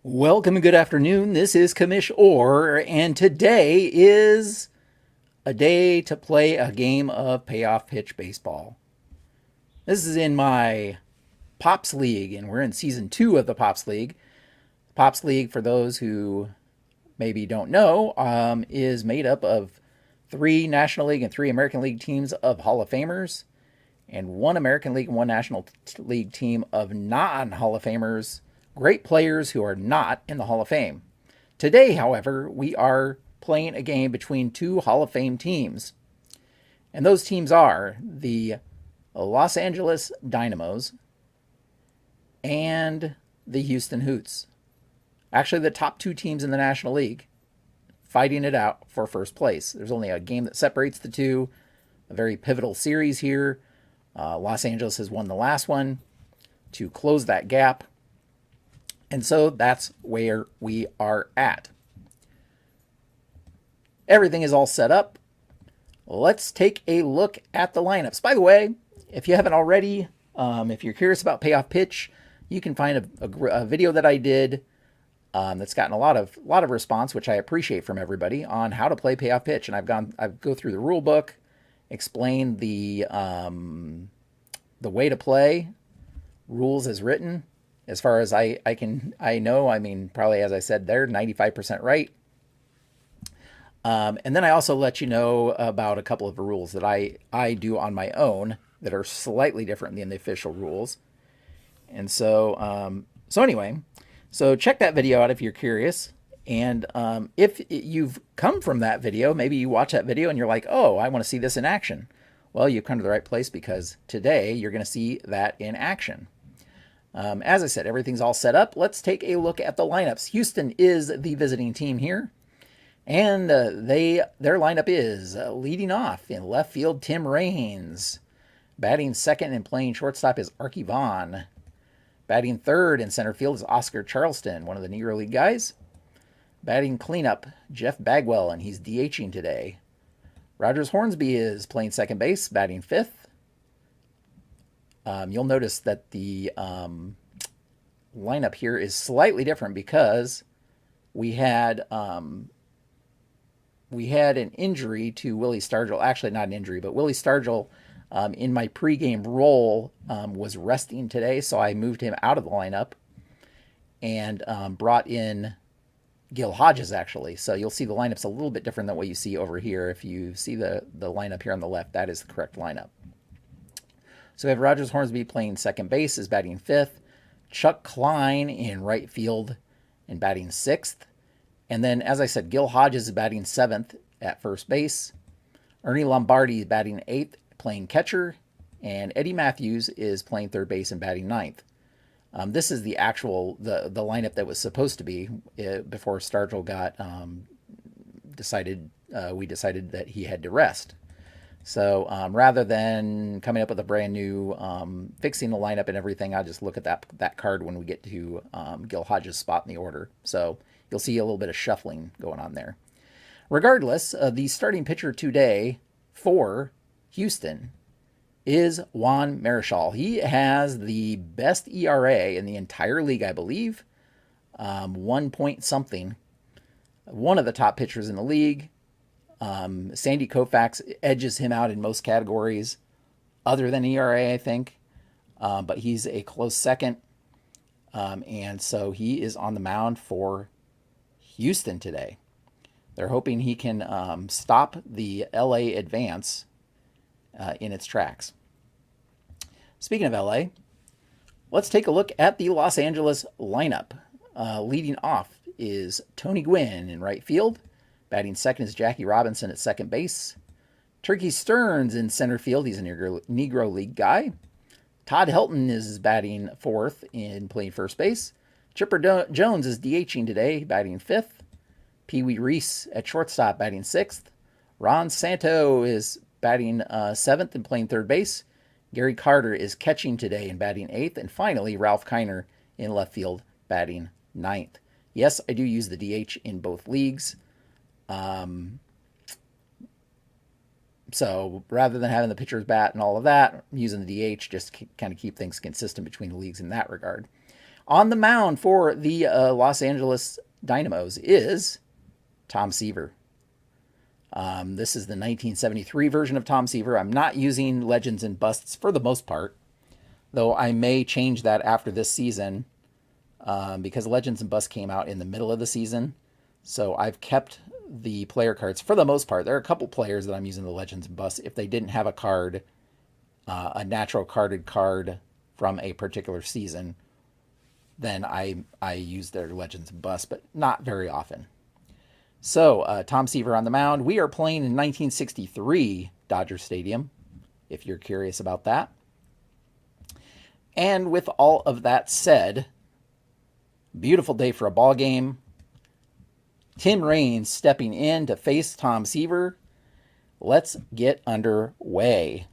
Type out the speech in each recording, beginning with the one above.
Welcome and good afternoon. This is Commish Orr, and today is a day to play a game of Payoff Pitch Baseball. This is in my Pops League, and we're in season 2 of the Pops League. Pops League, for those who maybe don't know, is made up of 3 National League and 3 American League teams of Hall of Famers, and 1 American League and 1 National League team of non-Hall of Famers, great players who are not in the Hall of Fame. Today, however, we are playing a game between 2 Hall of Fame teams. And those teams are the Los Angeles Dynamos and the Houston Hoots. Actually, the top 2 teams in the National League fighting it out for first place. There's only a game that separates the two, a very pivotal series here. Los Angeles has won the last one to close that gap. And so that's where we are at. Everything is all set up. Let's take a look at the lineups. By the way, if you haven't already, if you're curious about Payoff Pitch, you can find a video that I did that's gotten a lot of response, which I appreciate from everybody, on how to play Payoff Pitch. And I go through the rule book, explain the way to play, rules as written. As far as I know, I mean, probably as I said there, 95% right. And then I also let you know about a couple of the rules that I do on my own that are slightly different than the official rules. And so anyway, so check that video out if you're curious. And if you've come from that video, maybe you watch that video and you're like, oh, I want to see this in action. Well, you've come to the right place, because today you're going to see that in action. As I said, everything's all set up. Let's take a look at the lineups. Houston is the visiting team here. And their lineup is leading off in left field, Tim Raines. Batting second and playing shortstop is Arky Vaughn. Batting third in center field is Oscar Charleston, one of the Negro League guys. Batting cleanup, Jeff Bagwell, and he's DHing today. Rogers Hornsby is playing second base, batting fifth. You'll notice that the lineup here is slightly different because we had an injury to Willie Stargell. Actually, not an injury, but Willie Stargell in my pregame role was resting today, so I moved him out of the lineup and brought in Gil Hodges, actually. So you'll see the lineup's a little bit different than what you see over here. If you see the lineup here on the left, that is the correct lineup. So we have Rogers Hornsby playing second base, is batting fifth. Chuck Klein in right field and batting sixth. And then, as I said, Gil Hodges is batting seventh at first base. Ernie Lombardi is batting eighth, playing catcher. And Eddie Matthews is playing third base and batting ninth. This is the actual, the lineup that was supposed to be before Stargell got we decided that he had to rest. So rather than coming up with a brand new, fixing the lineup and everything, I just look at that card when we get to Gil Hodges' spot in the order. So you'll see a little bit of shuffling going on there. Regardless, the starting pitcher today for Houston is Juan Marichal. He has the best ERA in the entire league, I believe. 1 point something. One of the top pitchers in the league. Sandy Koufax edges him out in most categories other than ERA, I think. But he's a close second. And so he is on the mound for Houston today. They're hoping he can stop the LA advance in its tracks. Speaking of LA, let's take a look at the Los Angeles lineup. Leading off is Tony Gwynn in right field. Batting second is Jackie Robinson at second base. Turkey Stearns in center field. He's a Negro League guy. Todd Helton is batting fourth in playing first base. Chipper Jones is DHing today, batting fifth. Pee Wee Reese at shortstop, batting sixth. Ron Santo is batting seventh and playing third base. Gary Carter is catching today and batting eighth. And finally, Ralph Kiner in left field, batting ninth. Yes, I do use the DH in both leagues. So rather than having the pitcher's bat and all of that, I'm using the DH just to kind of keep things consistent between the leagues in that regard. On the mound for the Los Angeles Dynamos is Tom Seaver. This is the 1973 version of Tom Seaver. I'm not using Legends and Busts for the most part, though I may change that after this season because Legends and Busts came out in the middle of the season. So I've kept the player cards for the most part. There are a couple players that I'm using the Legends and Busts. If they didn't have a card, a natural carded card from a particular season, then I use their Legends and Busts, but not very often. So, Tom Seaver on the mound. We are playing in 1963 Dodger Stadium, if you're curious about that. And with all of that said, beautiful day for a ball game. Tim Raines stepping in to face Tom Seaver. Let's get underway.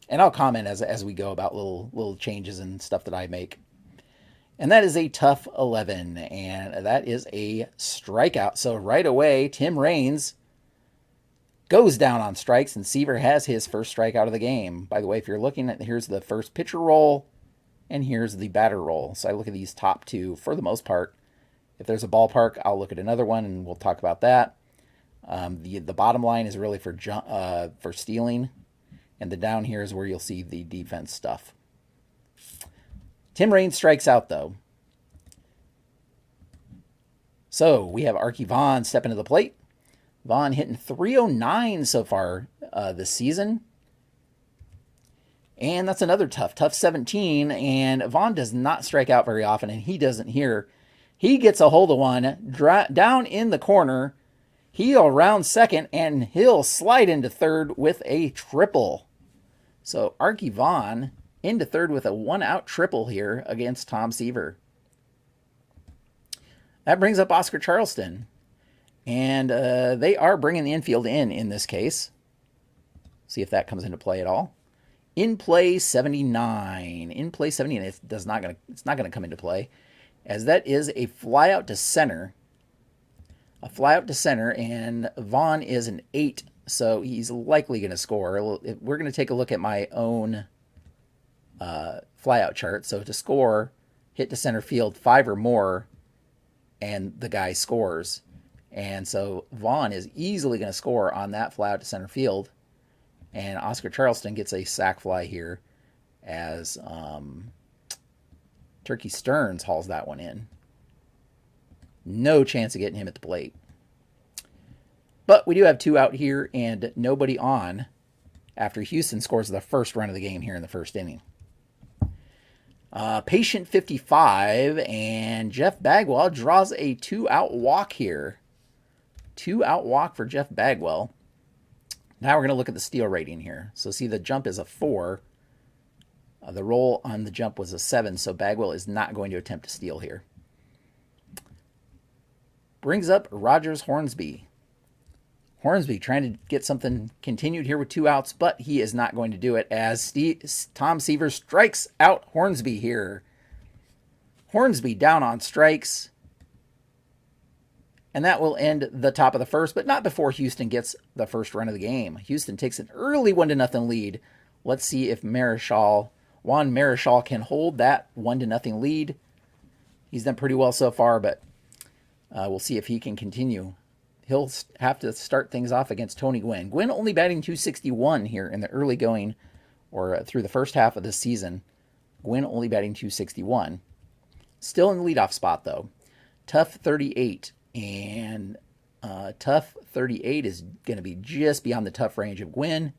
And I'll comment as we go about little changes and stuff that I make. And that is a tough 11, and that is a strikeout. So right away, Tim Raines goes down on strikes, and Seaver has his first strikeout of the game. By the way, if you're looking at, here's the first pitcher roll, and here's the batter roll. So I look at these top two for the most part. If there's a ballpark, I'll look at another one, and we'll talk about that. The bottom line is really for stealing, and the down here is where you'll see the defense stuff. Tim Raines strikes out, though. So we have Arky Vaughan stepping to the plate. Vaughan hitting .309 so far this season. And that's another tough 17. And Vaughan does not strike out very often, and he doesn't here. He gets a hold of one down in the corner. He'll round second, and he'll slide into third with a triple. So Arky Vaughan into third with a one-out triple here against Tom Seaver. That brings up Oscar Charleston. And they are bringing the infield in this case. See if that comes into play at all. In play 79. In play 79. It's not going to come into play, as that is a fly out to center. A fly out to center, and Vaughan is an 8, so he's likely going to score. We're going to take a look at my own flyout chart. So to score, hit to center field 5 or more, and the guy scores. And so Vaughan is easily going to score on that flyout to center field. And Oscar Charleston gets a sac fly here as Turkey Stearns hauls that one in. No chance of getting him at the plate. But we do have 2 out here and nobody on after Houston scores the first run of the game here in the first inning. Patient 55, and Jeff Bagwell draws a 2-out walk here. 2-out walk for Jeff Bagwell. Now we're going to look at the steal rating here. So see, the jump is a 4. The roll on the jump was a 7, so Bagwell is not going to attempt to steal here. Brings up Rogers Hornsby. Hornsby trying to get something continued here with 2 outs, but he is not going to do it as Tom Seaver strikes out Hornsby here. Hornsby down on strikes. And that will end the top of the first, but not before Houston gets the first run of the game. Houston takes an early 1-0 lead. Let's see if Juan Marichal can hold that 1-0 lead. He's done pretty well so far, but we'll see if he can continue. He'll have to start things off against Tony Gwynn. Gwynn only batting .261 here in the early going, or through the first half of this season. Gwynn only batting .261. Still in the leadoff spot, though. Tough 38. And tough 38 is going to be just beyond the tough range of Gwynn.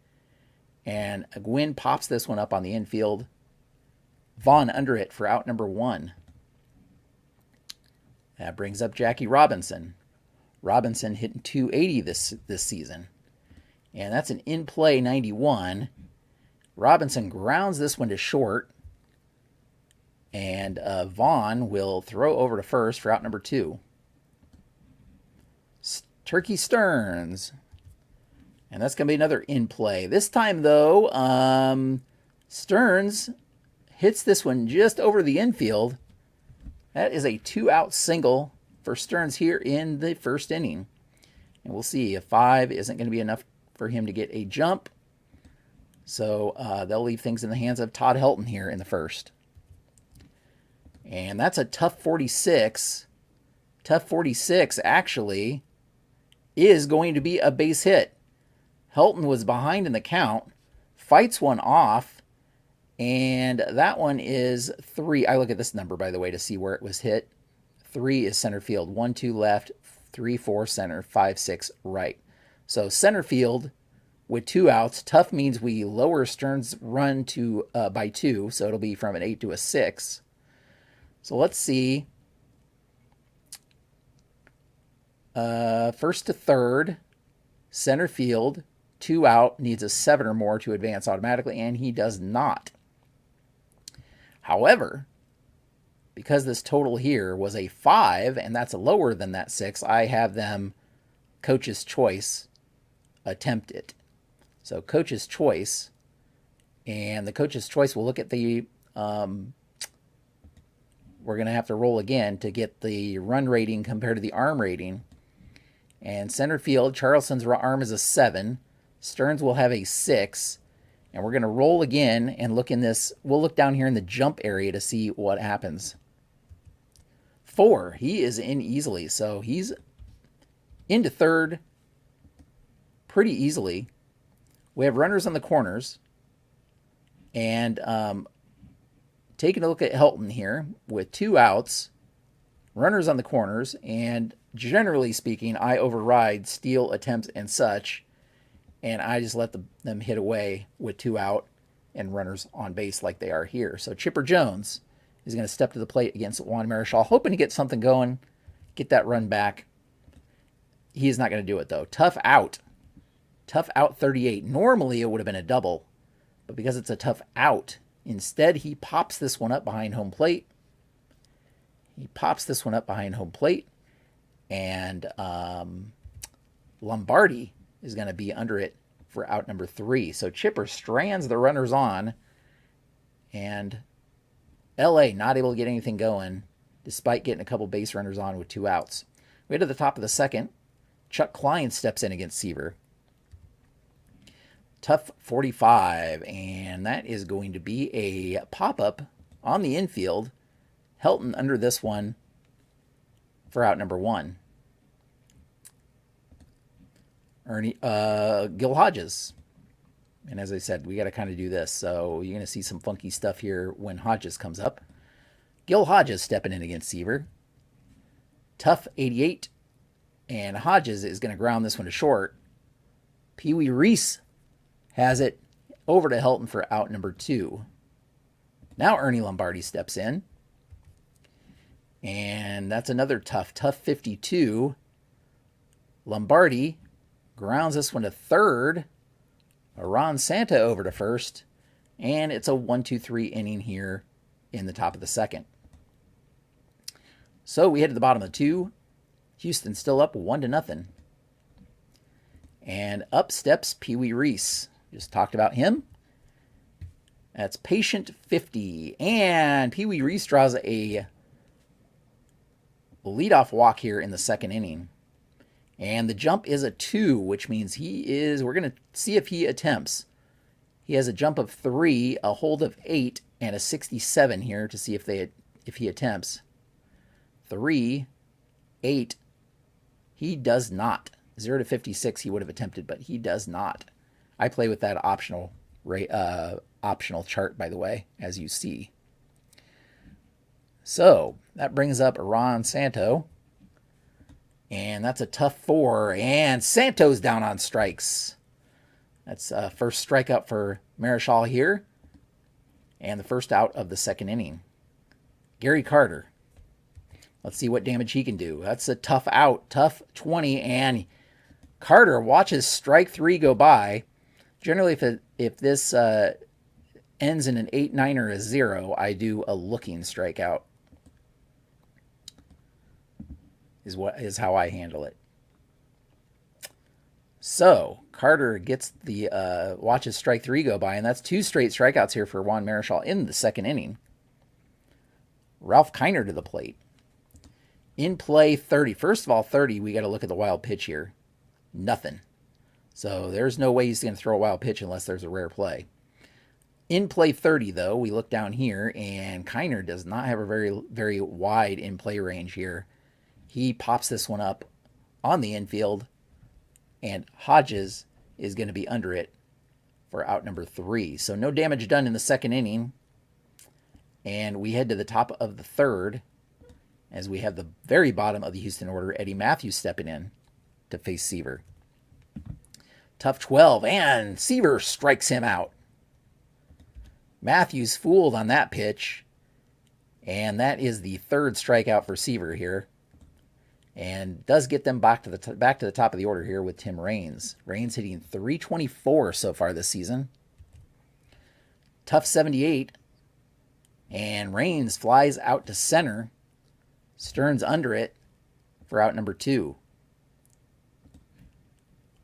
And Gwynn pops this one up on the infield. Vaughan under it for out number 1. That brings up Jackie Robinson. Robinson hitting .280 this season. And that's an in-play 91. Robinson grounds this one to short. And Vaughan will throw over to first for out number 2. Turkey Stearns. And that's going to be another in-play. This time, though, Stearns hits this one just over the infield. That is a 2-out single for Stearns here in the first inning. And we'll see if 5 isn't going to be enough for him to get a jump. So they'll leave things in the hands of Todd Helton here in the first. And that's a tough 46. Tough 46 actually is going to be a base hit. Helton was behind in the count, fights one off, and that one is 3. I look at this number, by the way, to see where it was hit. 3 is center field, 1, 2 left, 3, 4 center, 5, 6 right. So center field with 2 outs. Tough means we lower Stearns' run to by 2, so it'll be from an 8 to a 6. So let's see. First to third, center field, 2 out, needs a 7 or more to advance automatically, and he does not. However, because this total here was a 5, and that's lower than that 6, I have them coach's choice attempt it. So coach's choice, and the coach's choice will look at the, we're going to have to roll again to get the run rating compared to the arm rating. And center field, Charleston's arm is a 7. Stearns will have a 6. And we're going to roll again and look in this. We'll look down here in the jump area to see what happens. 4. He is in easily. So he's into third pretty easily. We have runners on the corners. And taking a look at Helton here with 2 outs. Runners on the corners, and generally speaking, I override steal attempts and such, and I just let them hit away with 2 out and runners on base like they are here. So Chipper Jones is going to step to the plate against Juan Marichal, hoping to get something going, get that run back. He is not going to do it, though. Tough out 38. Normally, it would have been a double, but because it's a tough out, instead he pops this one up behind home plate. And Lombardi is going to be under it for out number 3. So Chipper strands the runners on, and LA not able to get anything going despite getting a couple base runners on with 2 outs. We head to the top of the second. Chuck Klein steps in against Seaver. Tough 45, and that is going to be a pop-up on the infield. Helton under this one for out number 1. Gil Hodges. And as I said, we got to kind of do this. So you're going to see some funky stuff here when Hodges comes up. Gil Hodges stepping in against Seaver. Tough 88. And Hodges is going to ground this one to short. Pee Wee Reese has it over to Helton for out number 2. Now Ernie Lombardi steps in. And that's another tough 52. Lombardi grounds this one to third. Ron Santa over to first. And it's a 1-2-3 inning here in the top of the second. So we head to the bottom of the 2. Houston still up 1-0. And up steps Pee Wee Reese. Just talked about him. That's patient 50. And Pee Wee Reese draws a leadoff walk here in the second inning. And the jump is a 2, which means we're going to see if he attempts. He has a jump of 3, a hold of 8, and a 67 here to see if he attempts. 3, 8. He does not. 0 to 56 he would have attempted, but he does not. I play with that optional chart, by the way, as you see. So that brings up Ron Santo. And that's a tough 4. And Santo's down on strikes. That's first strikeout for Marichal here. And the first out of the second inning. Gary Carter. Let's see what damage he can do. That's a tough out. Tough 20. And Carter watches strike 3 go by. Generally, if this ends in an 8, 9, or a 0, I do a looking strikeout. Is how I handle it. So Carter gets the watches strike 3 go by, and that's 2 straight strikeouts here for Juan Marichal in the second inning. Ralph Kiner to the plate. In play 30. First of all, 30, we got to look at the wild pitch here. Nothing. So there's no way he's going to throw a wild pitch unless there's a rare play. In play 30, though, we look down here, and Kiner does not have a very wide in play range here. He pops this one up on the infield, and Hodges is going to be under it for out number 3. So no damage done in the second inning. And we head to the top of the third as we have the very bottom of the Houston order, Eddie Matthews stepping in to face Seaver. Tough 12, and Seaver strikes him out. Matthews fooled on that pitch, and that is the third strikeout for Seaver here. And does get them back to the top of the order here with Tim Raines. Raines hitting .324 so far this season. Tough 78, and Raines flies out to center. Stearns under it for out number 2.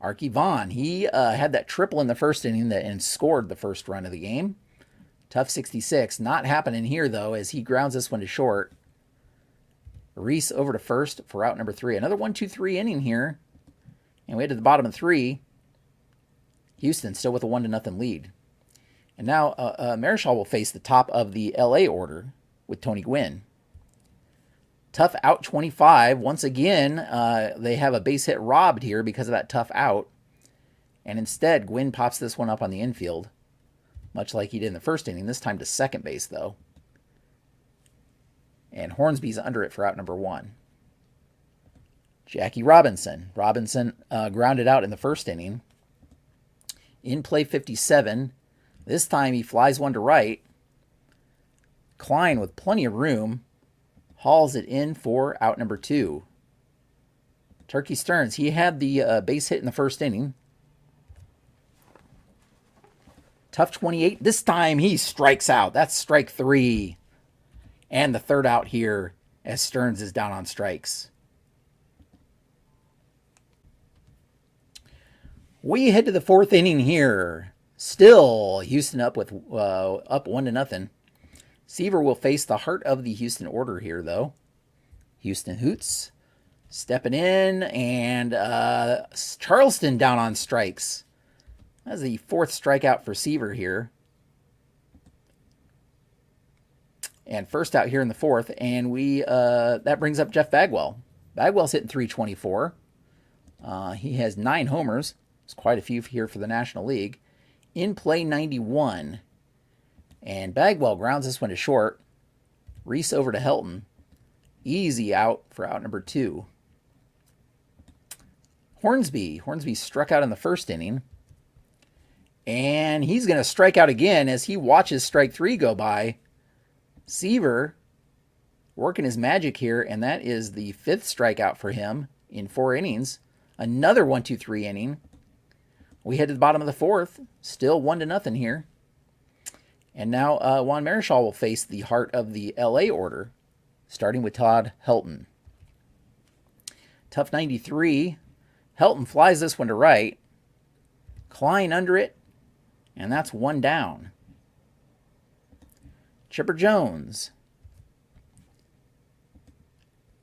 Arky Vaughn, he had that triple in the first inning and scored the first run of the game. Tough 66. Not happening here, though, as he grounds this one to short. Reese over to first for out number 3. Another 1-2-3 inning here. And we head to the bottom of 3. Houston still with a 1-0 lead. And now Marichal will face the top of the LA order with Tony Gwynn. Tough out 25. Once again, they have a base hit robbed here because of that tough out. And instead, Gwynn pops this one up on the infield, much like he did in the first inning, this time to second base, though. And Hornsby's under it for out number 1. Jackie Robinson. Robinson grounded out in the first inning. In play 57. This time he flies one to right. Klein, with plenty of room, hauls it in for out number 2. Turkey Stearns, he had the base hit in the first inning. Tough 28. This time he strikes out. That's strike 3. And the third out here as Stearns is down on strikes. We head to the 4th inning here. Still Houston up 1-0. Seaver will face the heart of the Houston order here, though. Houston Hoots stepping in, and Charleston down on strikes. That's the 4th strikeout for Seaver here. And first out here in the 4th, and that brings up Jeff Bagwell. Bagwell's hitting .324. He has 9 homers. There's quite a few here for the National League. In play 91. And Bagwell grounds this one to short. Reese over to Helton. Easy out for out number 2. Hornsby. Hornsby struck out in the first inning. And he's going to strike out again as he watches strike 3 go by. Seaver working his magic here, and that is the 5th strikeout for him in 4 innings. Another 1-2-3 inning. We head to the bottom of the 4th. Still 1-0 here. And now Juan Marichal will face the heart of the LA order, starting with Todd Helton. Tough 93. Helton flies this one to right. Klein under it, and that's 1 down. Chipper Jones.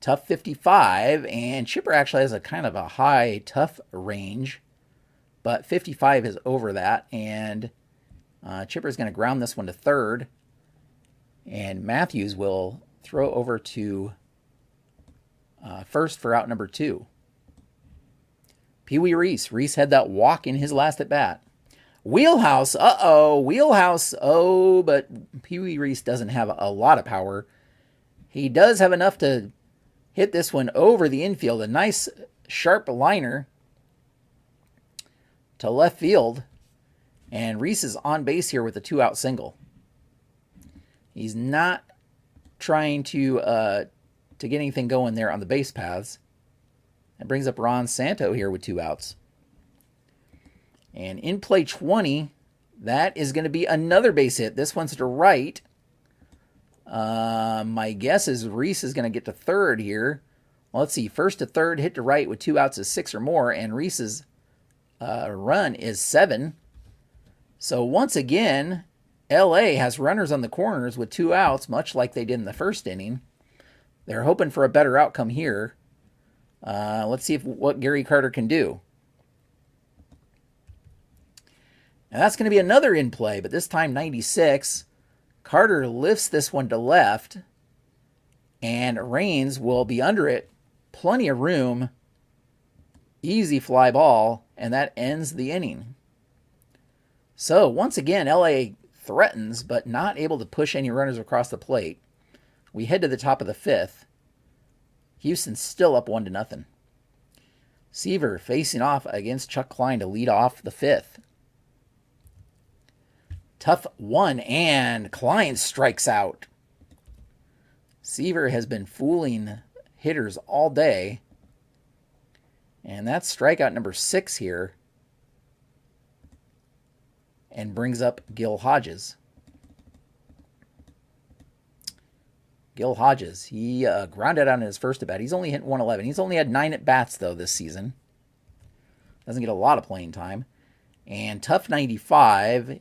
Tough 55, and Chipper actually has a kind of a high tough range, but 55 is over that, and Chipper's going to ground this one to third, and Matthews will throw over to first for out number 2. Pee Wee Reese. Reese had that walk in his last at bat. Wheelhouse. Wheelhouse. Oh, but Pee Wee Reese doesn't have a lot of power. He does have enough to hit this one over the infield. A nice sharp liner to left field. And Reese is on base here with a 2-out single. He's not trying to get anything going there on the base paths. That brings up Ron Santo here with 2 outs. And in play 20, that is going to be another base hit. This one's to right. My guess is Reese is going to get to third here. Well, let's see. First to third, hit to right with 2 outs is 6 or more, and Reese's run is 7. So once again, LA has runners on the corners with 2 outs, much like they did in the first inning. They're hoping for a better outcome here. Let's see what Gary Carter can do. And that's going to be another in play, but this time 96. Carter lifts this one to left, and Raines will be under it. Plenty of room. Easy fly ball, and that ends the inning. So, once again, LA threatens, but not able to push any runners across the plate. We head to the top of the fifth. Houston's still up 1-0. Seaver facing off against Chuck Klein to lead off the fifth. Tough one, and Klein strikes out. Seaver has been fooling hitters all day. And that's strikeout number 6 here. And brings up Gil Hodges. Gil Hodges, he grounded out in his first at-bat. He's only hit 111. He's only had 9 at-bats, though, this season. Doesn't get a lot of playing time. And tough 95,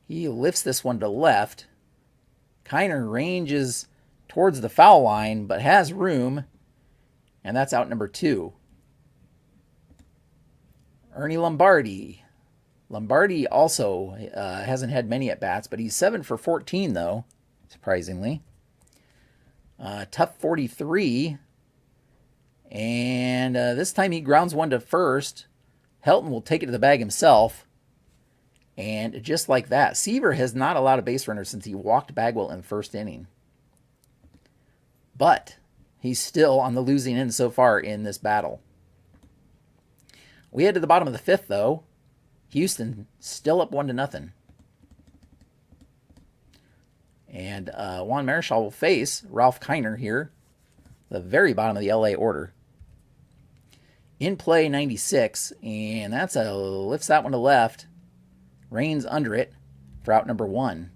he lifts this one to left. Kiner ranges towards the foul line, but has room. And that's out number 2. Ernie Lombardi. Lombardi also hasn't had many at-bats, but he's 7 for 14, though, surprisingly. Tough 43. And this time he grounds one to first. Helton will take it to the bag himself. And just like that, Seaver has not allowed a base runner since he walked Bagwell in the first inning. But he's still on the losing end so far in this battle. We head to the bottom of the fifth, though. Houston still up 1-0. And Juan Marichal will face Ralph Kiner here, the very bottom of the LA order. In play 96, and that's lifts that one to left. Raines under it for out number 1.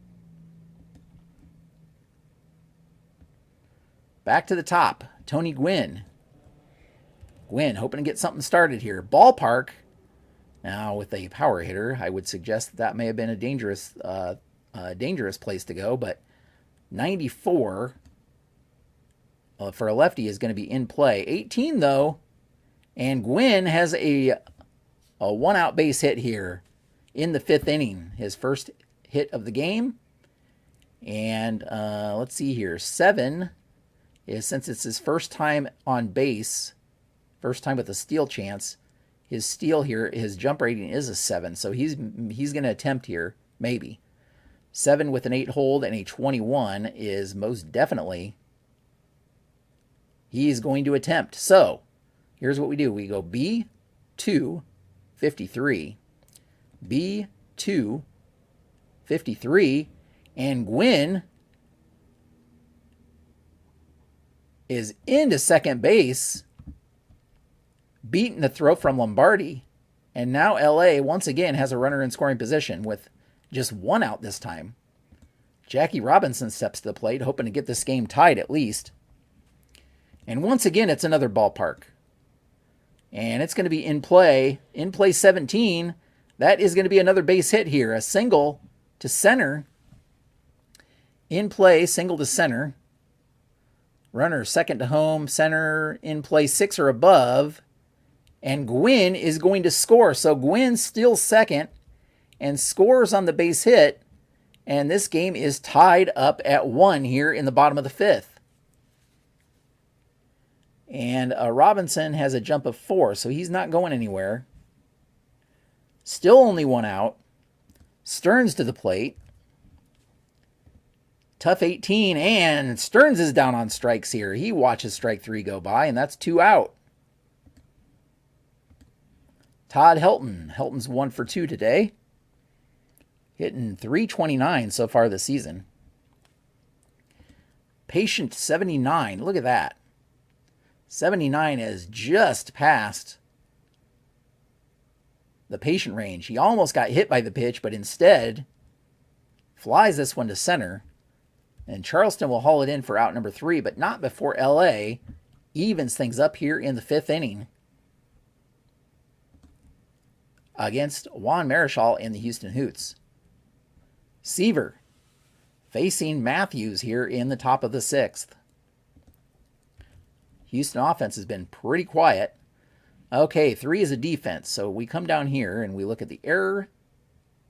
Back to the top, Tony Gwynn. Gwynn hoping to get something started here. Ballpark. Now with a power hitter, I would suggest that may have been a dangerous place to go, but 94 for a lefty is going to be in play. 18 though, and Gwynn has a one-out base hit here in the 5th inning. His first hit of the game. And let's see here. 7 is, since it's his first time on base, first time with a steal chance, his steal here, his jump rating is a 7. So he's going to attempt here, maybe. 7 with an 8 hold and a 21 is most definitely he's going to attempt. So here's what we do. We go B2, 53. B2, 53. And Gwynn is into second base, beating the throw from Lombardi. And now LA once again has a runner in scoring position with just 1 out this time. Jackie Robinson steps to the plate, hoping to get this game tied at least. And once again, it's another ballpark. And it's going to be in play 17. That is going to be another base hit here. A single to center. In play, single to center. Runner second to home, center in play 6 or above. And Gwynn is going to score. So Gwynn steals second and scores on the base hit. And this game is tied up at 1 here in the bottom of the 5th. And Robinson has a jump of 4, so he's not going anywhere. Still only 1 out. Stearns to the plate. Tough 18, and Stearns is down on strikes here. He watches strike 3 go by, and that's 2 out. Todd Helton. Helton's 1 for 2 today. Hitting .329 so far this season. Patient 79. Look at that. 79 has just passed the patient range. He almost got hit by the pitch, but instead flies this one to center. And Charleston will haul it in for out number 3, but not before LA evens things up here in the 5th inning against Juan Marichal and the Houston Hoots. Seaver facing Matthews here in the top of the 6th. Houston offense has been pretty quiet. Okay, 3 is a defense. So we come down here and we look at the error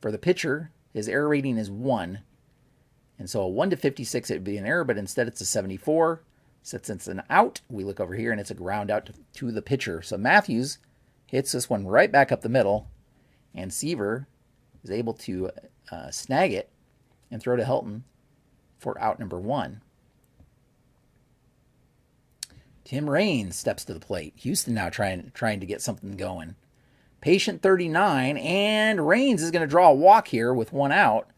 For the pitcher, his error rating is 1. And so a 1 to 56, it would be an error, but instead it's a 74. Since it's an out, we look over here and it's a ground out to the pitcher. So Matthews hits this one right back up the middle, and Seaver is able to snag it and throw to Helton for out number 1. Tim Raines steps to the plate. Houston now trying to get something going. Patient 39, and Raines is going to draw a walk here with 1 out.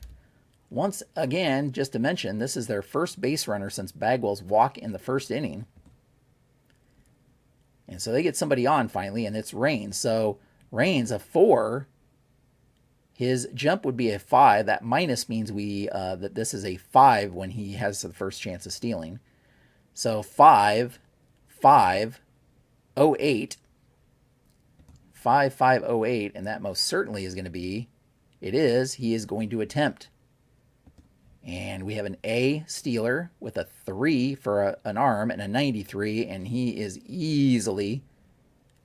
Once again, just to mention, this is their first base runner since Bagwell's walk in the first inning. And so they get somebody on finally, and it's Raines. So Raines, a 4. His jump would be a 5. That minus means that this is a 5 when he has the first chance of stealing. So 5, 5, 08. 5, 5, 08, and that most certainly is going to be, he is going to attempt. And we have an A stealer with a 3 for an arm and a 93, and he is easily,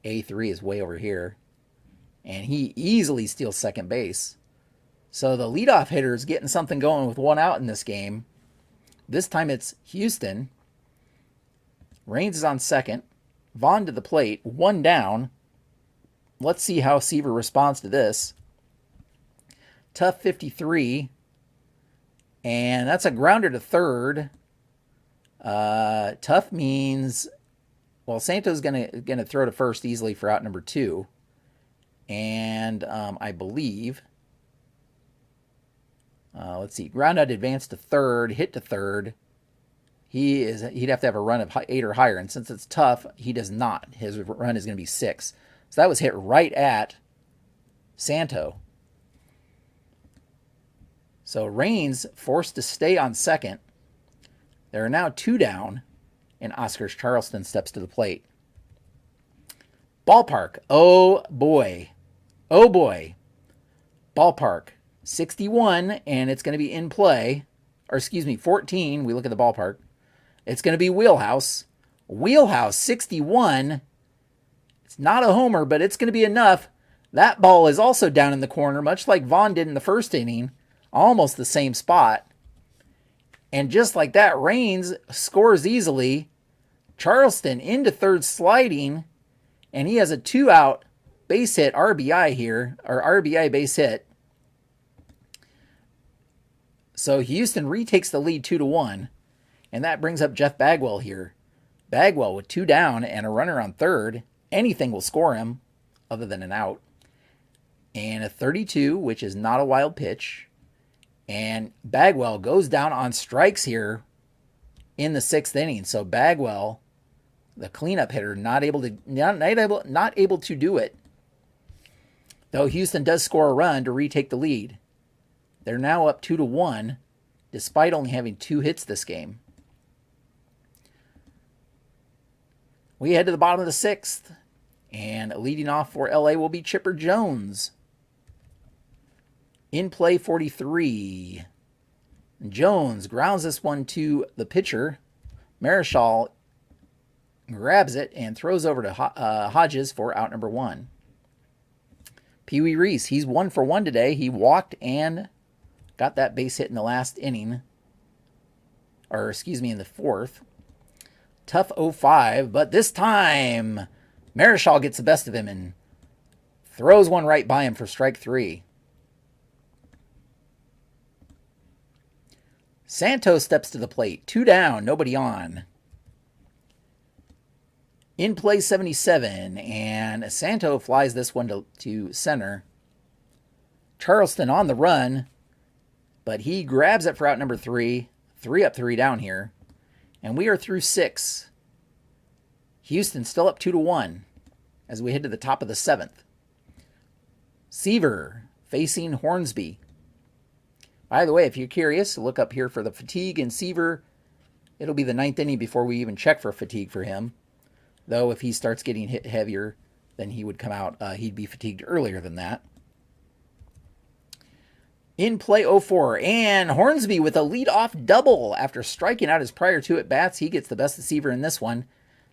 A3 is way over here, and he easily steals second base. So the leadoff hitter is getting something going with 1 out in this game. This time it's Houston. Raines is on second. Vaughn to the plate, 1 down. Let's see how Seaver responds to this. Tough 53. And that's a grounder to third. Tough means, well, Santo's gonna throw to first easily for out number 2. And I believe, let's see, ground out advance to third, hit to third. He'd have to have a run of 8 or higher, and since it's Tough, he does not. His run is going to be 6. So that was hit right at Santo. So Raines forced to stay on second. There are now 2 down, and Oscar Charleston steps to the plate. Ballpark. Oh, boy. Oh, boy. Ballpark. 61, and it's going to be in play. Or, 14. We look at the ballpark. It's going to be Wheelhouse. Wheelhouse, 61. It's not a homer, but it's going to be enough. That ball is also down in the corner, much like Vaughn did in the first inning. Almost the same spot. And just like that, Raines scores easily. Charleston into third sliding. And he has a 2-out base hit RBI here, or RBI base hit. So Houston retakes the lead 2-1. And that brings up Jeff Bagwell here. Bagwell with 2 down and a runner on third. Anything will score him other than an out. And a 32, which is not a wild pitch. And Bagwell goes down on strikes here in the 6th inning. So Bagwell, the cleanup hitter, not able to do it. Though Houston does score a run to retake the lead. They're now up 2-1, despite only having 2 hits this game. We head to the bottom of the 6th, and leading off for LA will be Chipper Jones. In play, 43. Jones grounds this one to the pitcher. Marichal grabs it and throws over to Hodges for out number 1. Pee Wee Reese, he's 1 for 1 today. He walked and got that base hit in the last inning. In the 4th. Tough 05, but this time Marichal gets the best of him and throws one right by him for strike 3. Santos steps to the plate. 2 down, nobody on. In play, 77, and Santo flies this one to center. Charleston on the run, but he grabs it for out number 3. 3 up, 3 down here. And we are through 6. Houston still up 2-1 as we head to the top of the 7th. Seaver facing Hornsby. By the way, if you're curious, look up here for the fatigue in Seaver. It'll be the 9th inning before we even check for fatigue for him. Though if he starts getting hit heavier, then he would come out. He'd be fatigued earlier than that. In play, 04, and Hornsby with a leadoff double. After striking out his prior 2 at-bats, he gets the best of Seaver in this one,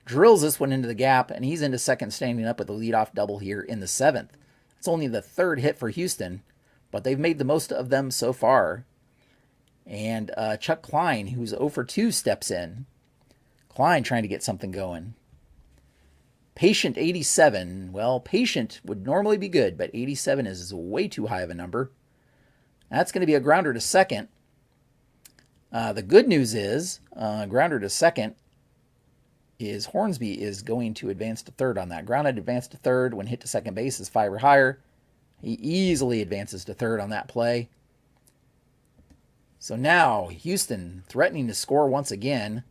drills this one into the gap, and he's into second standing up with a leadoff double here in the 7th. It's only the 3rd hit for Houston, but they've made the most of them so far. And Chuck Klein, who's 0 for 2, steps in. Klein trying to get something going. Patient 87. Well, patient would normally be good, but 87 is way too high of a number. That's going to be a grounder to second. The good news is, grounder to second is Hornsby is going to advance to third on that. Grounded advance to third when hit to second base is 5 or higher. He easily advances to third on that play. So now Houston threatening to score once again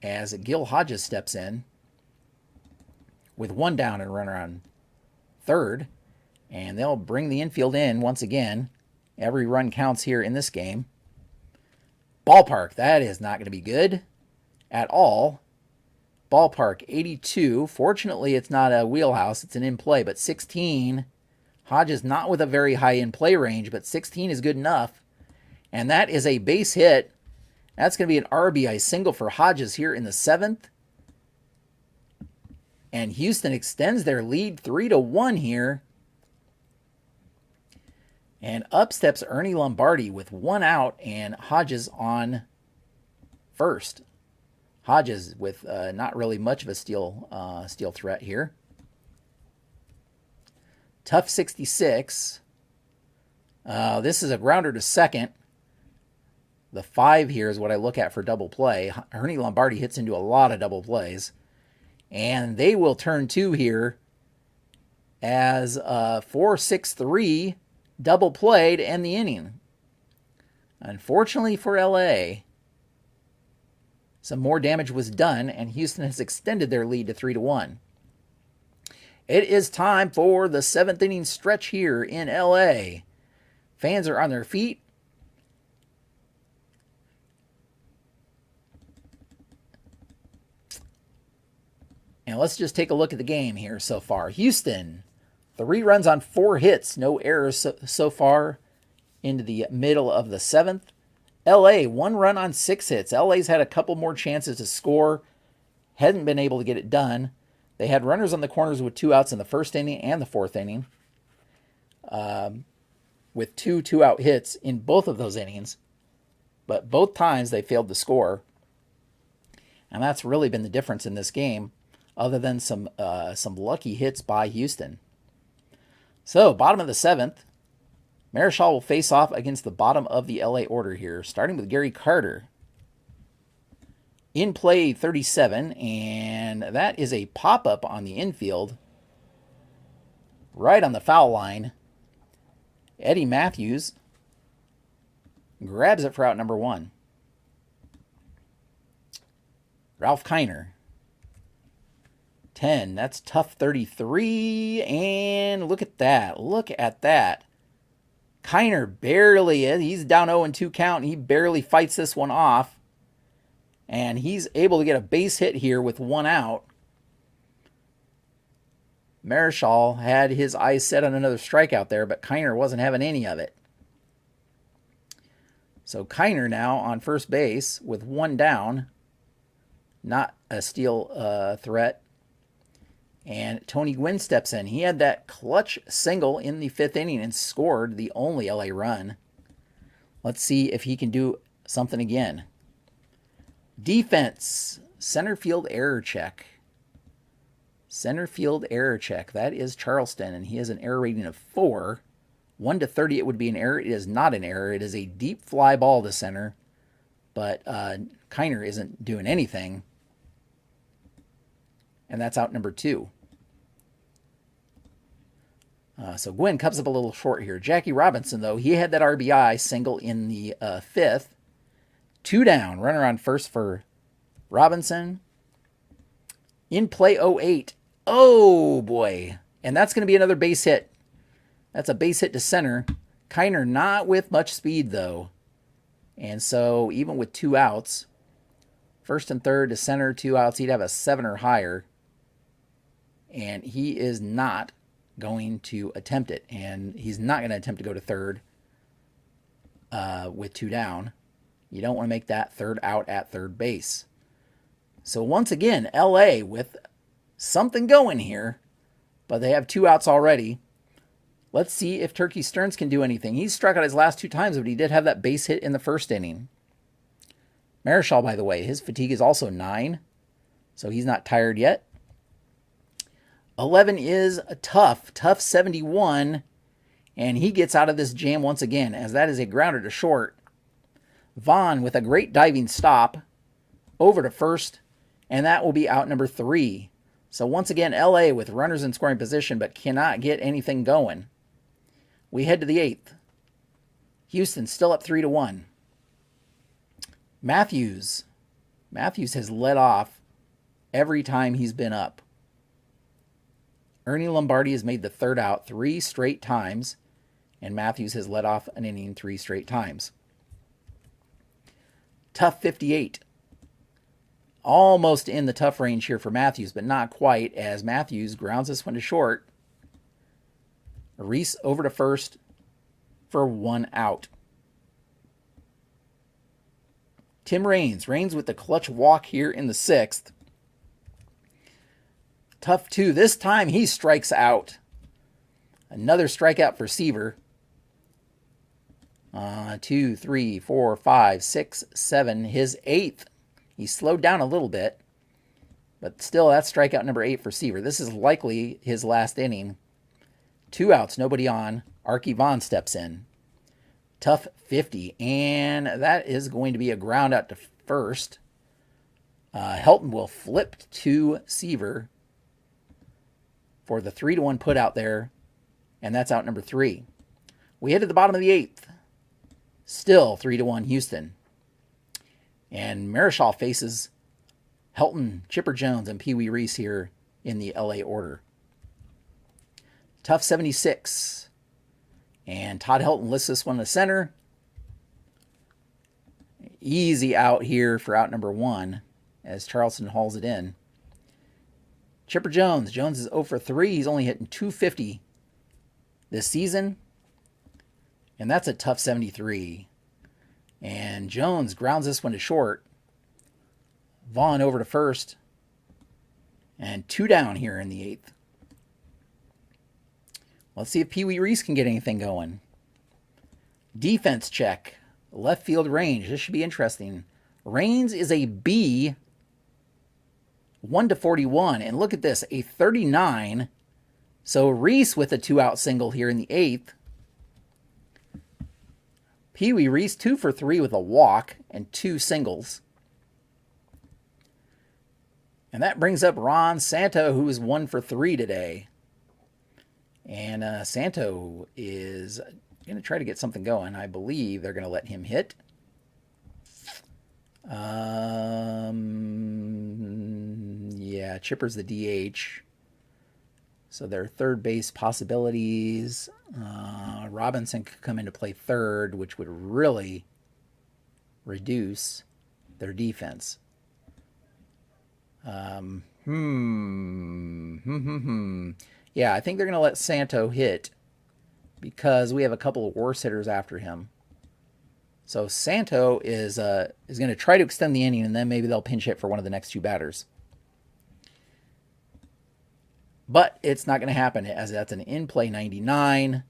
as Gil Hodges steps in with 1 down and a runner on third. And they'll bring the infield in once again. Every run counts here in this game. Ballpark, that is not going to be good at all. Ballpark, 82. Fortunately, it's not a wheelhouse. It's an in-play, but 16. Hodges not with a very high in-play range, but 16 is good enough. And that is a base hit. That's going to be an RBI single for Hodges here in the 7th. And Houston extends their lead 3-1 here. And up steps Ernie Lombardi with 1 out and Hodges on first. Hodges with not really much of a steal threat here. Tough 66. This is a grounder to second. The 5 here is what I look at for double play. Ernie Lombardi hits into a lot of double plays. And they will turn 2 here as 4-6-3 double played and the inning. Unfortunately for LA, some more damage was done, and Houston has extended their lead to 3-1. It is time for the 7th inning stretch here in LA. Fans are on their feet. And let's just take a look at the game here so far. Houston, 3 runs on 4 hits, no errors so far into the middle of the 7th. LA, 1 run on 6 hits. LA's had a couple more chances to score, hadn't been able to get it done. They had runners on the corners with 2 outs in the 1st inning and the 4th inning, with 2 2-out hits in both of those innings. But both times they failed to score. And that's really been the difference in this game, other than some lucky hits by Houston. So, bottom of the 7th, Marichal will face off against the bottom of the LA order here, starting with Gary Carter. In play 37, and that is a pop-up on the infield, right on the foul line. Eddie Matthews grabs it for out number 1. Ralph Kiner. 10. That's tough 33. And look at that. Look at that. Kiner barely, he's down 0-2 count, and he barely fights this one off. And he's able to get a base hit here with 1 out. Marichal had his eyes set on another strikeout there, but Kiner wasn't having any of it. So Kiner now on first base with 1 down. Not a steal threat. And Tony Gwynn steps in. He had that clutch single in the 5th inning and scored the only LA run. Let's see if he can do something again. Defense. Center field error check. Center field error check. That is Charleston, and he has an error rating of 4. 1 to 30, it would be an error. It is not an error. It is a deep fly ball to center. But Kiner isn't doing anything. And that's out number 2. So Gwynn comes up a little short here. Jackie Robinson, though, he had that RBI single in the 5th. 2 down. Runner on first for Robinson. In play 08. Oh, boy. And that's going to be another base hit. That's a base hit to center. Kiner not with much speed, though. And so even with 2 outs, first and third to center, 2 outs, he'd have a 7 or higher. And he is not going to attempt it. And he's not going to attempt to go to third with 2 down. You don't want to make that third out at third base. So once again, LA with something going here, but they have 2 outs already. Let's see if Turkey Stearns can do anything. He's struck out his last 2 times, but he did have that base hit in the first inning. Marichal, by the way, his fatigue is also 9, so he's not tired yet. 11 is a tough 71, and he gets out of this jam once again, as that is a grounder to short. Vaughn with a great diving stop over to first, and that will be out number 3. So once again, LA with runners in scoring position, but cannot get anything going. We head to the 8th. Houston still up 3-1. Matthews has led off every time he's been up. Ernie Lombardi has made the 3rd out 3 straight times, and Matthews has led off an inning 3 straight times. Tough 58. Almost in the tough range here for Matthews, but not quite, as Matthews grounds this one to short. Reese over to first for 1 out. Tim Raines with the clutch walk here in the 6th. Tough 2. This time he strikes out. Another strikeout for Seaver. 2, 3, 4, 5, 6, 7. His 8th. He slowed down a little bit, but still that's strikeout number 8 for Seaver. This is likely his last inning. 2 outs, nobody on. Arky Vaughn steps in. Tough 50, and that is going to be a ground out to first. Helton will flip to Seaver for the 3-1 put out there, and that's out number 3. We head to the bottom of the 8th. Still 3-1 Houston. And Marichal faces Helton, Chipper Jones, and Pee Wee Reese here in the LA order. Tough 76. And Todd Helton lists this one to center. Easy out here for out number 1 as Charleston hauls it in. Chipper Jones. Jones is 0 for 3. He's only hitting .250 this season. And that's a tough 73. And Jones grounds this one to short. Vaughn over to first. And 2 down here in the 8th. Let's see if Pee Wee Reese can get anything going. Defense check. Left field range. This should be interesting. Raines is a B. 1-41. And look at this. A 39. So Reese with a 2-out single here in the 8th. Pee Wee Reese 2 for 3 with a walk and 2 singles. And that brings up Ron Santo, who is 1 for 3 today. And Santo is going to try to get something going. I believe they're going to let him hit. Yeah, Chipper's the DH. So their third base possibilities. Robinson could come in to play third, which would really reduce their defense. Yeah, I think they're going to let Santo hit because we have a couple of worse hitters after him. So Santo is going to try to extend the inning, and then maybe they'll pinch hit for one of the next 2 batters. But it's not going to happen, as that's an in-play 99.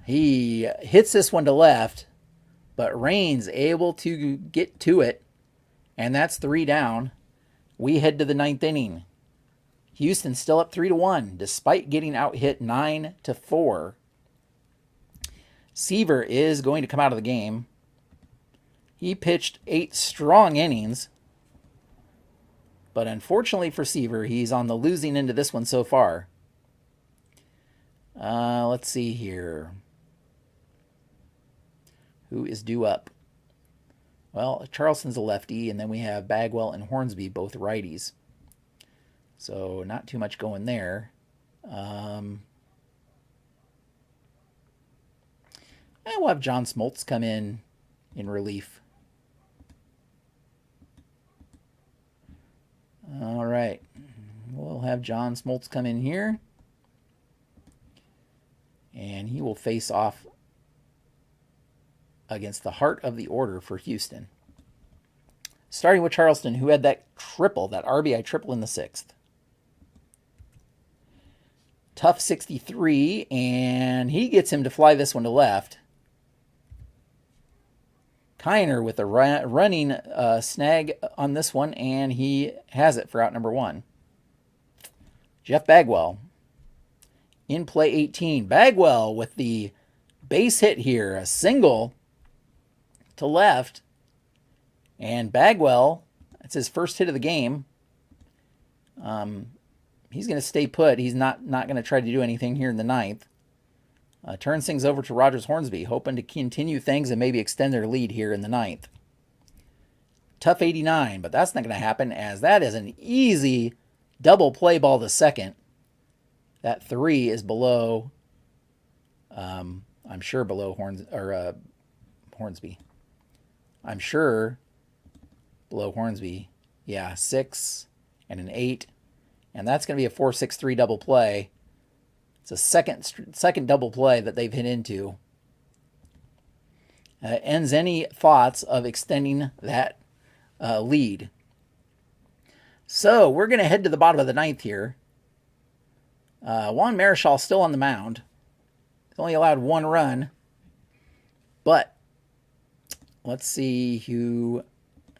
He hits this one to left, but Raines able to get to it, and that's 3 down. We head to the 9th inning. Houston still up 3-1, despite getting out hit 9-4. Seaver is going to come out of the game. He pitched 8 strong innings, but unfortunately for Seaver, he's on the losing end of this one so far. Let's see here. Who is due up? Well, Charleston's a lefty, and then we have Bagwell and Hornsby, both righties. So not too much going there. And we'll have John Smoltz come in relief. All right. We'll have John Smoltz come in here. And he will face off against the heart of the order for Houston. Starting with Charleston, who had that RBI triple in the 6th. Tough 63, and he gets him to fly this one to left. Kiner with a running snag on this one, and he has it for out number 1. Jeff Bagwell in play 18. Bagwell with the base hit here, a single to left, and Bagwell, that's his first hit of the game. He's going to stay put. He's not going to try to do anything here in the 9th. Turns things over to Rogers Hornsby, hoping to continue things and maybe extend their lead here in the 9th. Tough 89, but that's not going to happen, as that is an easy double play ball to second. That 3 is below, I'm sure below Hornsby. I'm sure below Hornsby. Yeah, 6 and an 8. And that's going to be a 4-6-3 double play. It's a second double play that they've hit into. Ends any thoughts of extending that lead. So we're going to head to the bottom of the 9th here. Juan Marichal still on the mound. He's only allowed 1 run. But let's see who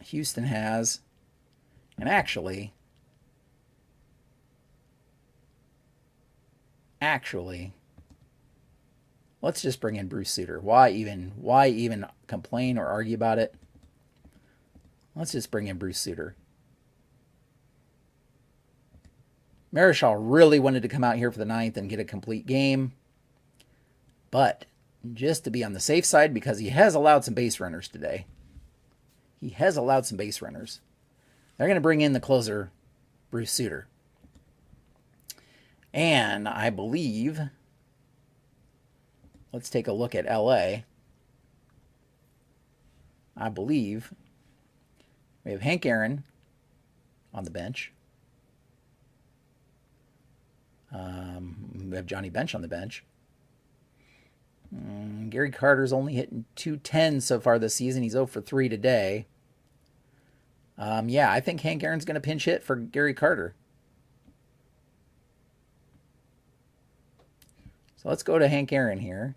Houston has. And actually, let's just bring in Bruce Sutter. Why even complain or argue about it? Let's just bring in Bruce Sutter. Marichal really wanted to come out here for the 9th and get a complete game. But just to be on the safe side, because he has allowed some base runners today. They're going to bring in the closer, Bruce Sutter. And I believe, let's take a look at LA. I believe we have Hank Aaron on the bench. We have Johnny Bench on the bench. Gary Carter's only hitting .210 so far this season. He's 0 for 3 today. Yeah, I think Hank Aaron's going to pinch hit for Gary Carter. So let's go to Hank Aaron here.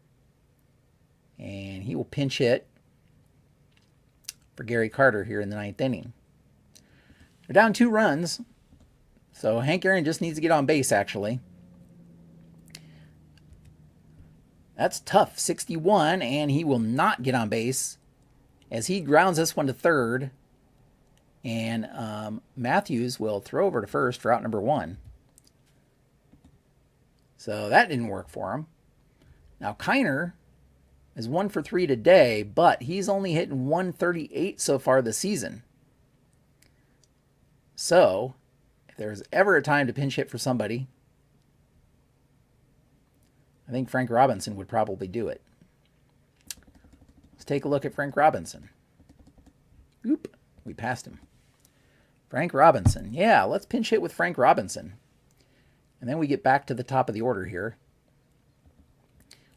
And he will pinch hit for Gary Carter here in the 9th inning. They're down 2 runs. So Hank Aaron just needs to get on base, actually. That's tough, 61, and he will not get on base as he grounds this one to third. And Matthews will throw over to first for out number 1. So that didn't work for him. Now Kiner is 1 for 3 today, but he's only hitting 138 so far this season. So if there's ever a time to pinch hit for somebody, I think Frank Robinson would probably do it. Let's take a look at Frank Robinson. Oop, we passed him. Frank Robinson. Yeah, let's pinch hit with Frank Robinson. And then we get back to the top of the order here.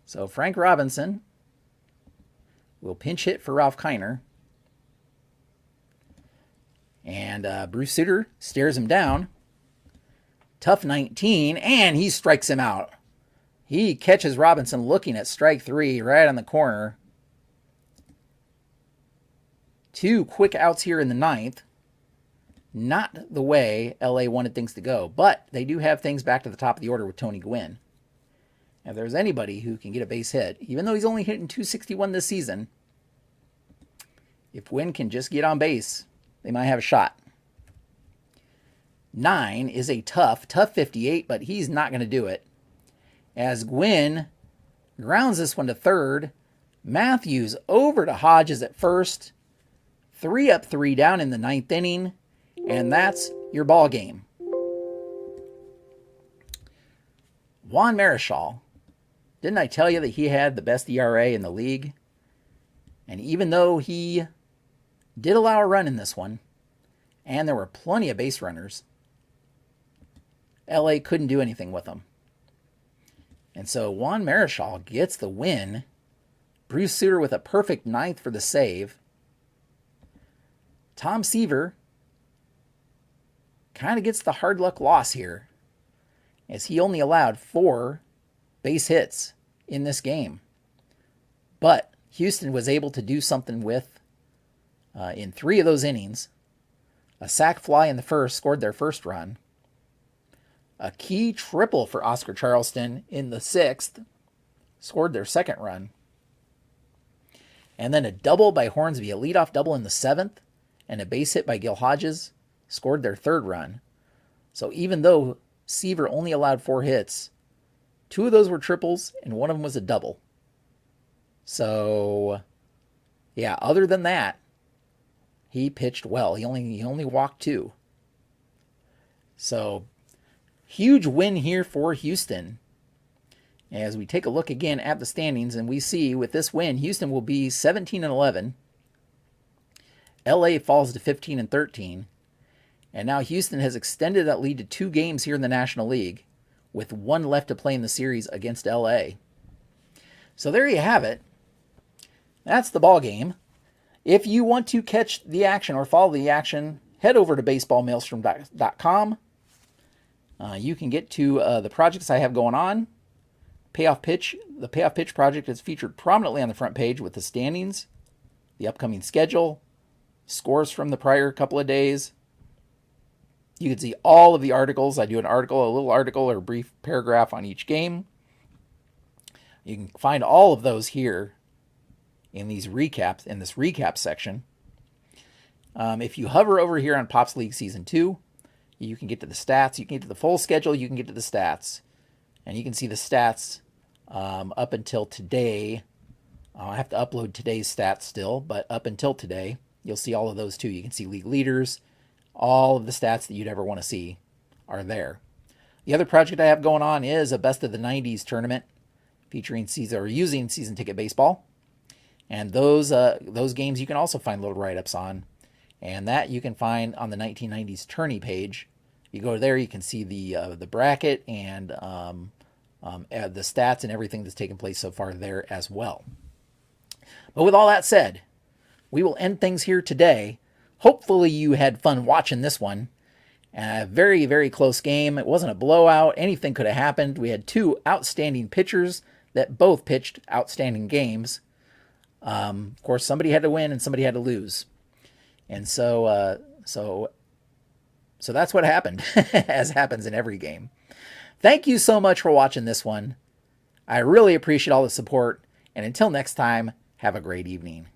So Frank Robinson will pinch hit for Ralph Kiner. And Bruce Sutter stares him down. Tough 19, and he strikes him out. He catches Robinson looking at strike 3 right on the corner. 2 quick outs here in the 9th. Not the way LA wanted things to go, but they do have things back to the top of the order with Tony Gwynn. If there's anybody who can get a base hit, even though he's only hitting .261 this season, if Gwynn can just get on base, they might have a shot. 9 is a tough 58, but he's not going to do it. As Gwynn grounds this one to third, Matthews over to Hodges at first. 3 up, 3 down in the 9th inning. And that's your ball game. Juan Marichal. Didn't I tell you that he had the best ERA in the league? And even though he did allow a run in this one, and there were plenty of base runners, LA couldn't do anything with him. And so Juan Marichal gets the win. Bruce Sutter with a perfect 9th for the save. Tom Seaver kind of gets the hard luck loss here, as he only allowed 4 base hits in this game. But Houston was able to do something with, in 3 of those innings, a sac fly in the first scored their first run, a key triple for Oscar Charleston in the 6th scored their second run, and then a double by Hornsby, a leadoff double in the 7th, and a base hit by Gil Hodges scored their third run. So even though Seaver only allowed 4 hits, 2 of those were triples and one of them was a double. So, yeah, other than that, he pitched well. He only walked 2. So, huge win here for Houston. As we take a look again at the standings, and we see with this win, Houston will be 17-11. LA falls to 15-13. And now Houston has extended that lead to 2 games here in the National League, with 1 left to play in the series against LA. So there you have it. That's the ball game. If you want to catch the action or follow the action, head over to baseballmaelstrom.com. You can get to the projects I have going on. Payoff Pitch. The Payoff Pitch project is featured prominently on the front page with the standings, the upcoming schedule, scores from the prior couple of days. You can see all of the articles. I do an article, a little article, or a brief paragraph on each game. You can find all of those here in these recaps, in this recap section. If you hover over here on Pops League Season 2, you can get to the stats. You can get to the full schedule. You can get to the stats. And you can see the stats up until today. I have to upload today's stats still, but up until today, you'll see all of those too. You can see league leaders. All of the stats that you'd ever want to see are there. The other project I have going on is a Best of the 90s tournament featuring using season ticket baseball. And those games you can also find little write-ups on. And that you can find on the 1990s tourney page. You go there, you can see the bracket and the stats and everything that's taken place so far there as well. But with all that said, we will end things here today. Hopefully you had fun watching this one. A very, very close game. It wasn't a blowout. Anything could have happened. We had 2 outstanding pitchers that both pitched outstanding games. Of course, somebody had to win and somebody had to lose. And so that's what happened, as happens in every game. Thank you so much for watching this one. I really appreciate all the support. And until next time, have a great evening.